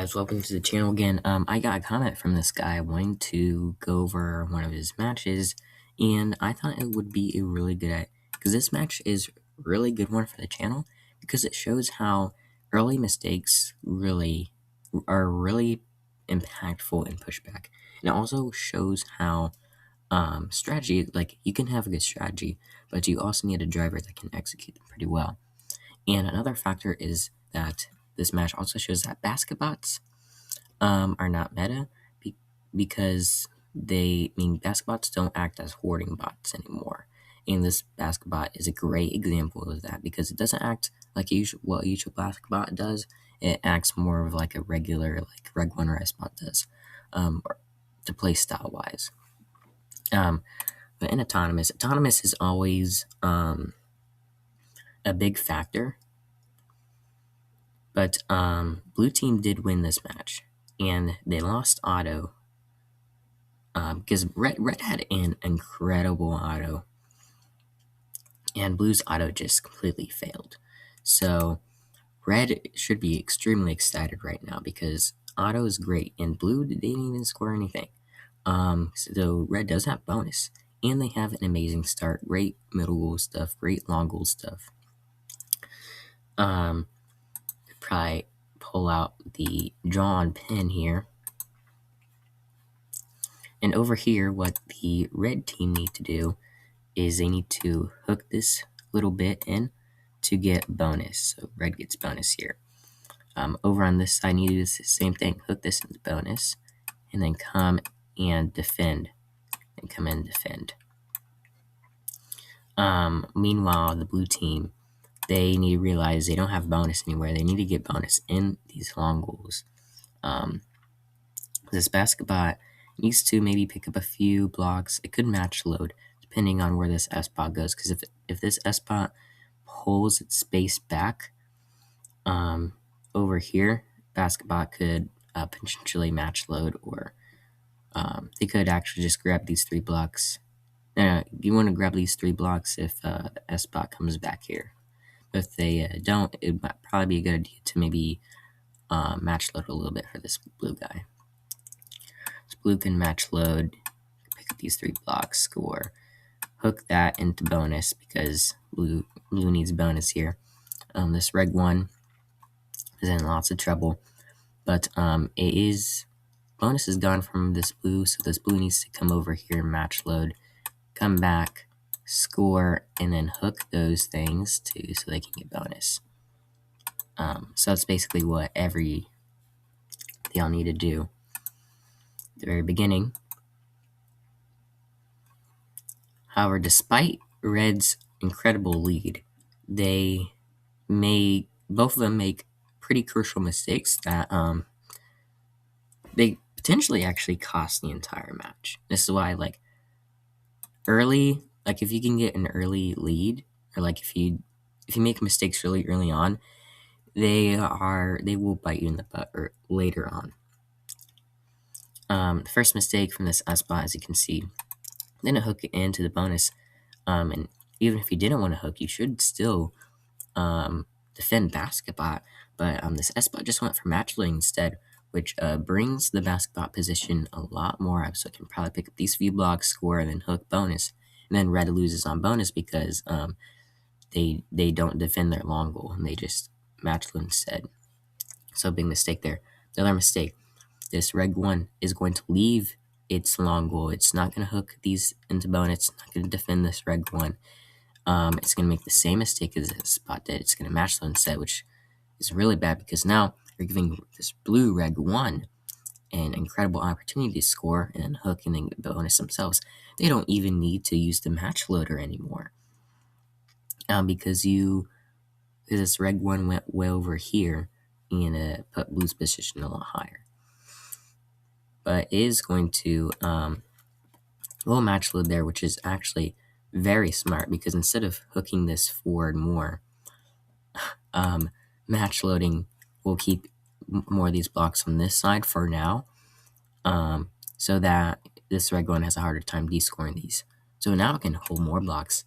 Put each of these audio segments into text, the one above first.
guys, welcome to the channel again. I got a comment from this guy wanting to go over one of his matches, and I thought it would be a really good, because this match is a really good one for the channel, because it shows how early mistakes are really impactful in pushback. And it also shows how strategy, like you can have a good strategy, but you also need a driver that can execute them pretty well. And another factor is that this match also shows that basketbots are not meta because basketbots don't act as hoarding bots anymore. And this basketbot is a great example of that because it doesn't act like what a usual basketbot does. It acts more of like a regular, like Reg 1 or S-bot does, to play style wise. But in autonomous is always a big factor. But blue team did win this match, and they lost auto because red had an incredible auto, and blue's auto just completely failed. So red should be extremely excited right now because auto is great, and blue didn't even score anything. So red does have bonus, and they have an amazing start, great middle goal stuff, great long goal stuff. Probably pull out the draw on pin here. And over here, what the red team need to do is they need to hook this little bit in to get bonus. So red gets bonus here. Over on this side, you do the same thing. Hook this into bonus, and then come and defend, and come in and defend. Meanwhile, the blue team, they need to realize they don't have bonus anywhere. They need to get bonus in these long goals. This basketbot needs to maybe pick up a few blocks. It could match load depending on where this S-bot goes. Because if this S-bot pulls its space back over here, basketbot could potentially match load, or they could actually just grab these 3 blocks. You want to grab these 3 blocks if the S-bot comes back here. But if they don't, it might probably be a good idea to maybe match load a little bit for this blue guy. So blue can match load, pick up these 3 blocks, score, hook that into bonus because blue needs bonus here. This Reg 1 is in lots of trouble, but bonus is gone from this blue, so this blue needs to come over here, match load, come back, score, and then hook those things too so they can get bonus. So that's basically what they all need to do at the very beginning. However, despite red's incredible lead, both of them make pretty crucial mistakes that they potentially actually cost the entire match. This is why, like, early, like if you can get an early lead, or like if you make mistakes really early on, they will bite you in the butt or later on. The first mistake from this S-bot, as you can see, didn't hook it into the bonus, and even if you didn't want to hook, you should still defend basketbot, but this S-bot just went for match loading instead, which brings the basketbot position a lot more up, so it can probably pick up these few blocks, score, and then hook bonus. And then red loses on bonus because they don't defend their long goal, and they just match load instead. So big mistake there. The other mistake, this Reg 1 is going to leave its long goal. It's not going to hook these into bonus. It's not going to defend this Reg 1. It's going to make the same mistake as this spot did. It's going to match load instead, which is really bad because now you're giving this blue Reg 1 an incredible opportunity to score and then hook and then get bonus themselves. They don't even need to use the match loader anymore. Because this Reg 1 went way over here and put blue's position a lot higher. But it is going to little match load there, which is actually very smart because instead of hooking this forward more, match loading will keep more of these blocks on this side for now, so that this Reg 1 has a harder time descoring these. So now it can hold more blocks,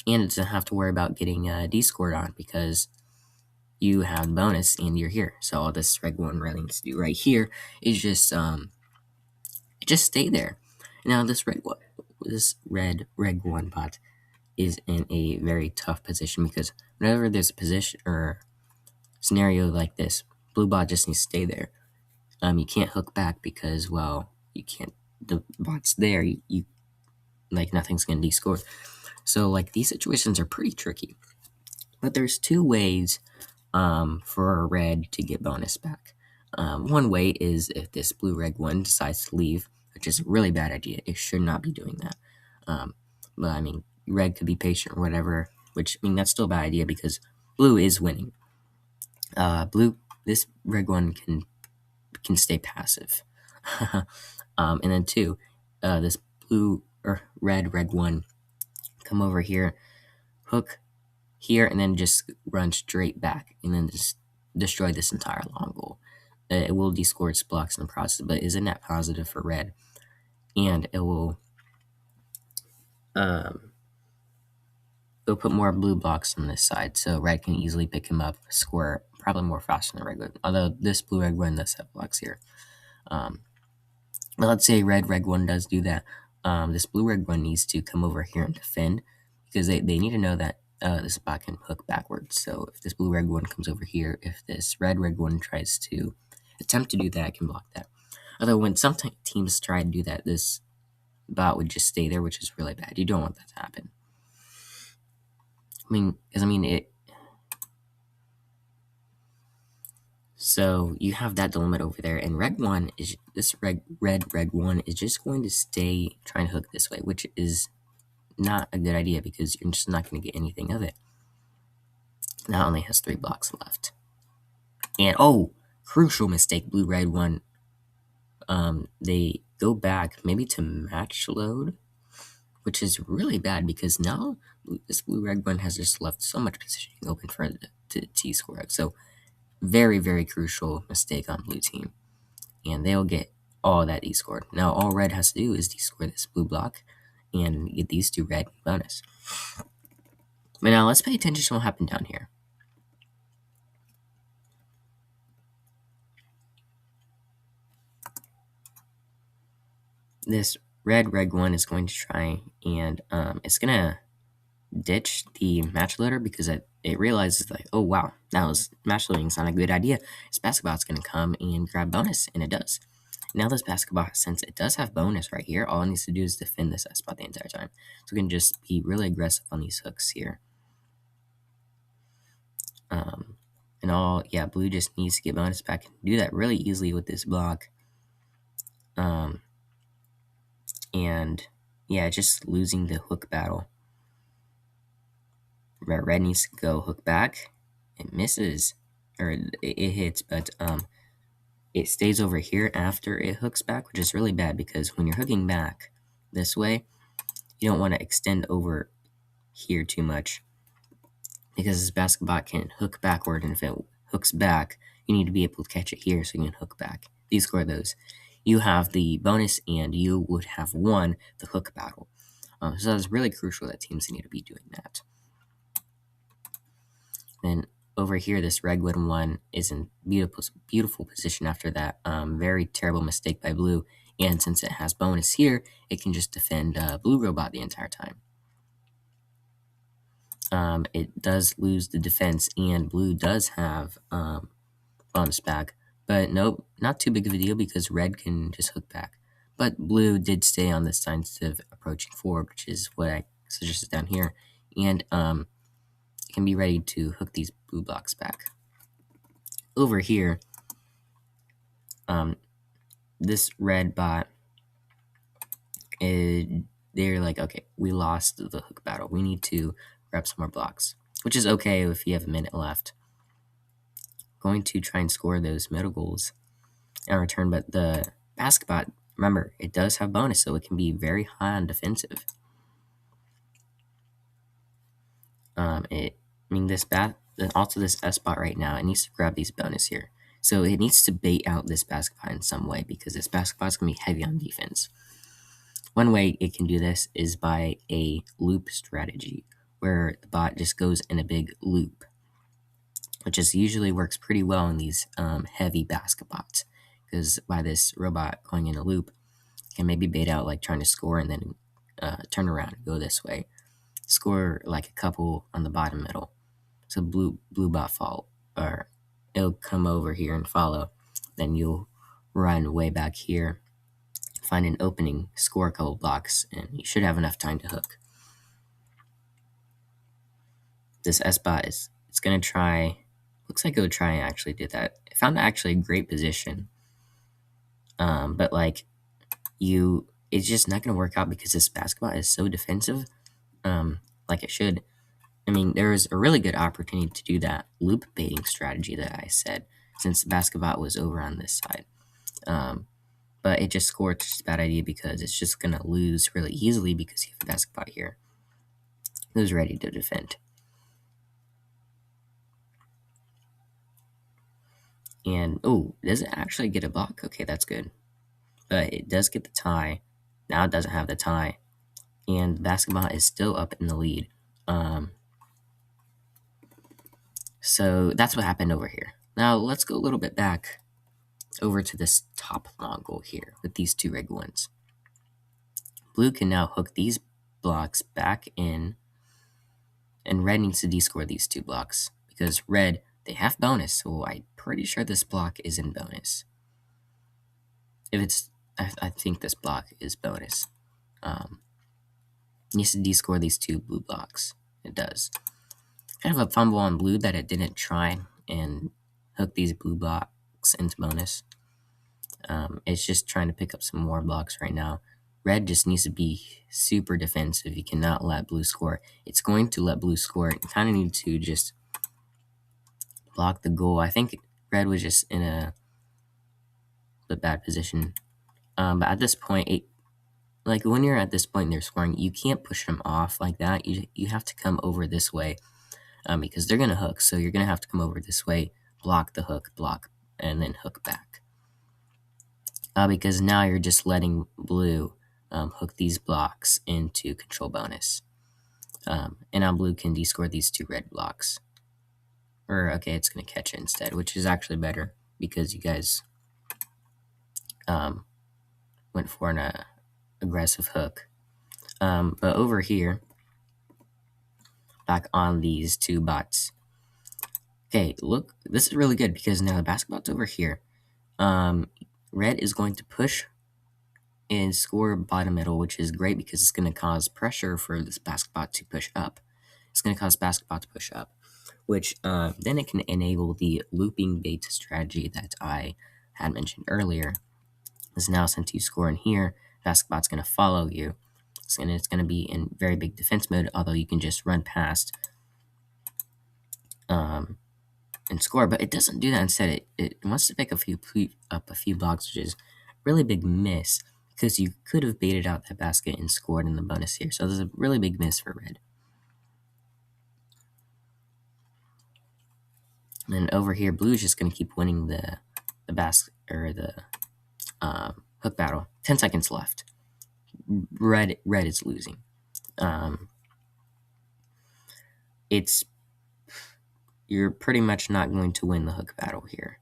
and it doesn't have to worry about getting descored on because you have bonus and you're here. So all this red one really needs to do right here is just stay there. Now this red reg one bot is in a very tough position because whenever there's a position or scenario like this, blue bot just needs to stay there. You can't hook back because, well, you can't. The bot's there. You like nothing's gonna be scored. So like these situations are pretty tricky. But there's two ways for a red to get bonus back. One way is if this blue reg one decides to leave, which is a really bad idea. It should not be doing that. But I mean, red could be patient or whatever. Which I mean that's still a bad idea because blue is winning. This reg one can stay passive. And then two, this blue or red reg one come over here, hook here, and then just run straight back, and then just destroy this entire long goal. It will descore its blocks in the process, but is a net positive for red, and um, it'll put more blue blocks on this side, so red can easily pick him up, score probably more faster than regular. Although this blue red one does have blocks here. But let's say red reg one does do that. This blue reg one needs to come over here and defend because they need to know that this bot can hook backwards. So if this blue reg one comes over here, if this red reg one tries to attempt to do that, I can block that. Although when some teams try to do that, this bot would just stay there, which is really bad. You don't want that to happen. It. So you have that limit over there, and red one is this red reg one is just going to stay trying to hook this way, which is not a good idea because you're just not going to get anything of it. Now it only has 3 blocks left. And crucial mistake, blue red one. They go back maybe to match load, which is really bad because now this blue red one has just left so much positioning open for the T score. So very, very crucial mistake on blue team. And they'll get all that descored. Now all red has to do is descore this blue block and get these 2 red bonus. But now let's pay attention to what happened down here. This red reg one is going to try and it's gonna ditch the match loader because it realizes like, oh wow, now this match loading is not a good idea. This basketball's gonna come and grab bonus, and it does. Now this basketball, since it does have bonus right here, all it needs to do is defend this spot the entire time. So we can just be really aggressive on these hooks here. Blue just needs to get bonus back and do that really easily with this block. Just losing the hook battle. Red needs to go hook back. It misses, or it hits, but it stays over here after it hooks back, which is really bad because when you're hooking back this way, you don't want to extend over here too much because this basketball can hook backward, and if it hooks back, you need to be able to catch it here so you can hook back. If you score those, you have the bonus and you would have won the hook battle. So it's really crucial that teams need to be doing that. Then over here, this Redwood one is in beautiful position after that very terrible mistake by blue. And since it has bonus here, it can just defend blue robot the entire time. It does lose the defense, and blue does have bonus back. But nope, not too big of a deal because red can just hook back. But blue did stay on this side instead of approaching forward, which is what I suggested down here. And can be ready to hook these blue blocks back. Over here, this red bot, they're like, okay, we lost the hook battle. We need to grab some more blocks, which is okay if you have a minute left. Going to try and score those middle goals in return, but the basketball, remember, it does have bonus, so it can be very high on defensive. This S spot right now, it needs to grab these bonus here. So it needs to bait out this basketball in some way because this basketball is going to be heavy on defense. One way it can do this is by a loop strategy where the bot just goes in a big loop. which is usually works pretty well in these heavy basketbots, because by this robot going in a loop can maybe bait out like trying to score and then turn around and go this way, score like a couple on the bottom middle. So blue bot fall, or it'll come over here and follow. Then you'll run way back here, find an opening, score a couple blocks, and you should have enough time to hook. This S-bot it's gonna try. Looks like it'll try and actually do that. It found actually a great position, but like it's just not gonna work out because this basketball is so defensive, like it should. I mean, there was a really good opportunity to do that loop baiting strategy that I said, since the basketball was over on this side. But it just scored just a bad idea because it's just going to lose really easily because you have a basketball here. Who's ready to defend. And, oh, does it actually get a block? Okay, that's good. But it does get the tie. Now it doesn't have the tie. And the basketball is still up in the lead. So that's what happened over here. Now let's go a little bit back over to this top long goal here with these two red ones. Blue can now hook these blocks back in, and red needs to descore these two blocks because red, they have bonus, so I'm pretty sure this block is in bonus. If it's, I think this block is bonus. Needs to descore these two blue blocks. It does. Kind of a fumble on blue that it didn't try and hook these blue blocks into bonus. It's just trying to pick up some more blocks right now. Red just needs to be super defensive. You cannot let blue score. It's going to let blue score. You kind of need to just block the goal. I think red was just in a bad position. But at this point, like when you're at this point and they're scoring, you can't push them off like that. You have to come over this way because they're going to hook. So you're going to have to come over this way, block the hook, block, and then hook back. Because now you're just letting blue hook these blocks into control bonus. And now blue can descore these two red blocks. Or, okay, it's going to catch it instead, which is actually better because you guys went for an aggressive hook. But over here, back on these two bots. Okay, look, this is really good because now the basketball's over here. Red is going to push and score bottom middle, which is great because it's going to cause pressure for this basketball to push up. It's going to cause basketball to push up, which then it can enable the looping bait strategy that I had mentioned earlier. Is now since you score in here, basketball's going to follow you. And it's going to be in very big defense mode, although you can just run past and score. But it doesn't do that. Instead, it wants to pick up a few blocks, which is a really big miss because you could have baited out that basket and scored in the bonus here. So there's a really big miss for red. And over here, blue is just going to keep winning the basket or the hook battle. 10 seconds left. Red is losing. You're pretty much not going to win the hook battle here.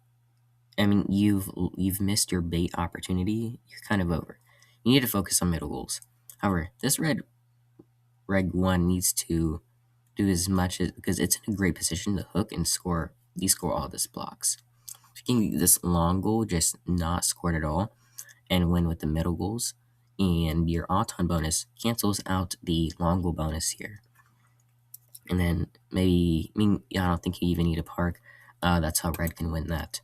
I mean, you've missed your bait opportunity. You're kind of over. You need to focus on middle goals. However, this red one needs to do as much as, because it's in a great position to hook and score. Descore all this blocks. Taking this long goal, just not scored at all, and win with the middle goals, and your all-time bonus cancels out the long goal bonus here. And then maybe, I don't think you even need a park. That's how red can win that.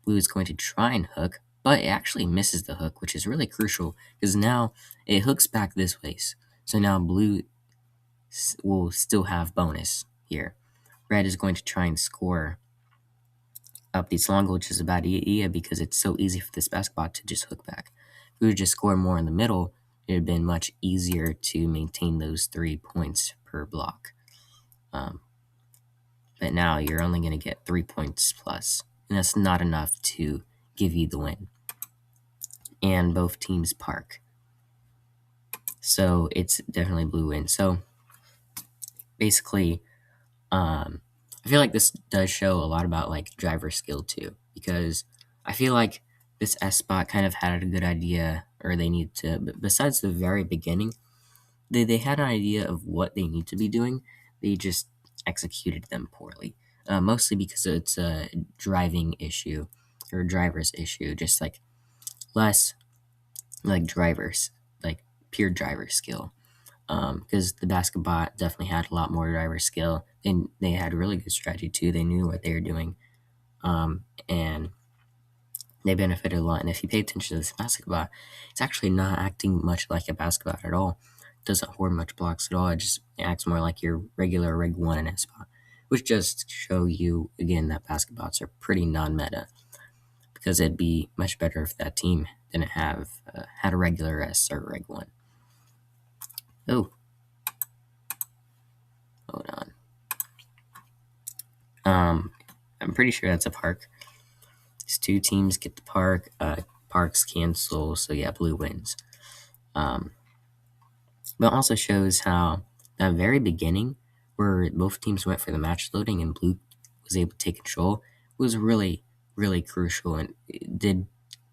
Blue is going to try and hook, but it actually misses the hook, which is really crucial because now it hooks back this way. So now blue will still have bonus here. Red is going to try and score up these long goals, which is a bad idea because it's so easy for this basketball to just hook back. If we would just score more in the middle, it would have been much easier to maintain those 3 points per block. But now you're only going to get 3 points plus, and that's not enough to give you the win. And both teams park. So it's definitely blue win. So basically, I feel like this does show a lot about like driver skill too, because I feel like this S spot kind of had a good idea, or they need to. Besides the very beginning, they had an idea of what they need to be doing. They just executed them poorly, mostly because it's a driving issue or driver's issue, just like less like drivers, like pure driver skill. Because the basketball definitely had a lot more driver skill, and they had really good strategy too. They knew what they were doing, and they benefited a lot. And if you pay attention to this basketball, it's actually not acting much like a basketball at all. It doesn't hoard much blocks at all. It just acts more like your regular Rig 1 and S-Bot, which just show you, again, that basketballs are pretty non-meta, because it'd be much better if that team didn't have had a regular S or Rig 1. Oh, hold on. I'm pretty sure that's a park. These two teams get the park. Parks cancel, so yeah, blue wins. But it also shows how that very beginning, where both teams went for the match loading and blue was able to take control, was really, really crucial, and it did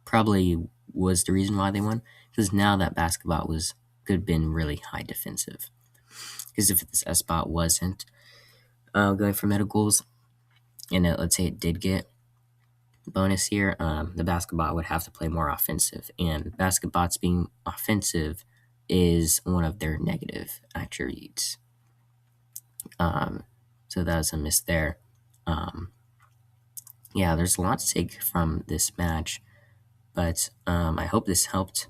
probably was the reason why they won. Because now that basketball could have been really high defensive. Because if this S spot wasn't going for meta goals, and let's say it did get bonus here, the basketball would have to play more offensive, and basketbots being offensive is one of their negative attributes. So that was a miss there. Yeah, there's a lot to take from this match, but I hope this helped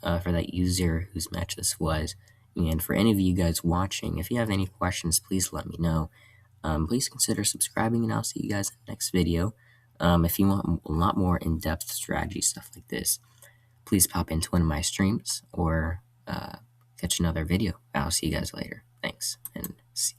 for that user whose match this was. And for any of you guys watching, if you have any questions, please let me know. Please consider subscribing, and I'll see you guys in the next video. If you want a lot more in-depth strategy stuff like this, please pop into one of my streams or catch another video. I'll see you guys later. Thanks, and